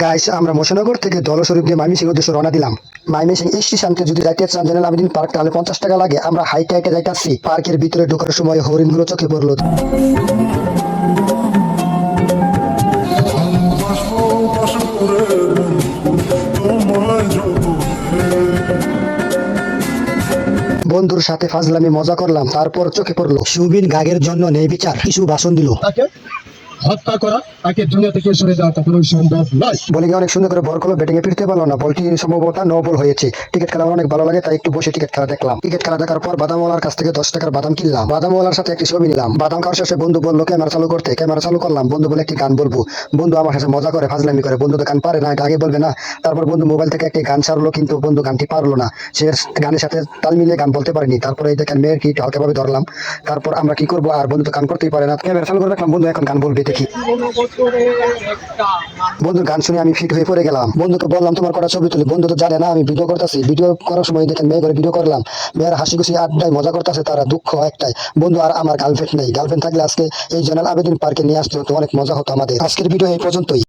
Guys, আমরা মোশনগর থেকে দলস্বরূপ দিয়ে ময়মনসিংহ উদ্দেশ্যে রওনা দিলাম। ময়মনসিংহ স্টেশনকে যদি যাইতে চান জেনারেল আবেদিন পার্ক, তাহলে 50 টাকা লাগে। আমরা হাইটে হাইটে যাইতেছি। পার্কের ভিতরে ঢোকার সময় হরিণগুলো চোখে পড়লো। বন্ধুর সাথে ফাজলামি মজা করলাম, তারপর চোখে পড়লো সুবিন গাগের জন্য নেই বিচার। কিছু ভাষণ দিল। তাকে হত্যা করা, তাকে দুনিয়া থেকে সরে যাওয়া কখনোই সম্ভব নয়। বলে গিয়ে অনেক সুন্দর করে বল করলো, ব্যাটিং এ ফিরতে পারলো না। বলটি সম্ভবত নো বল হয়েছে। ক্রিকেট খেলা আমার অনেক ভালো লাগে, তাই একটু বসে ক্রিকেট খেলা দেখলাম। ক্রিকেট খেলা দেখার পর বাদামওয়ালার কাছ থেকে 10 টাকার বাদাম কিনলাম। বাদামওয়ালার সাথে একটি ছবি নিলাম। বাদাম খাওয়ার শেষে বন্ধু বললো ক্যামেরা চালু করতে। ক্যামেরা চালু করলাম। বন্ধু বলে একটি গান বলবো। বন্ধু আমার সাথে মজা করে ফাজলামি করে। বন্ধু তো গান পারে না, এটা আগে বলবে না। তারপর বন্ধু মোবাইল থেকে একটি গান ছাড়লো, কিন্তু বন্ধু গানটি পারলো না। সে গানের সাথে তাল মিলিয়ে গান বলতে পারেনি। তারপরে এই দেখেন মেয়ের কি হালকাভাবে ধরলাম। তারপর আমরা কি করবো, আর বন্ধু তো গান করতেই পারে না। ক্যামেরা চালু করে রাখলাম। বন্ধু এখন গান বলবে, দেখি। বন্ধুর গান শুনে আমি ফিট হয়ে পড়ে গেলাম। বন্ধুকে বললাম তোমার কটা ছবি তুলি। বন্ধু তো জানে না আমি ভিডিও করতেছি। ভিডিও করার সময় দেখেন মেয়ে করে ভিডিও করলাম। মেয়ের হাসি খুশি আড্ডায় মজা করতেছে তারা। দুঃখ একটাই, বন্ধু আর আমার গার্লফ্রেন্ড নেই। গার্লফ্রেন্ড থাকলে আজকে এই জেনারেল আবেদিন পার্কে নিয়ে আসতে হতো, অনেক মজা হতো আমাদের। আজকের ভিডিও এই পর্যন্তই।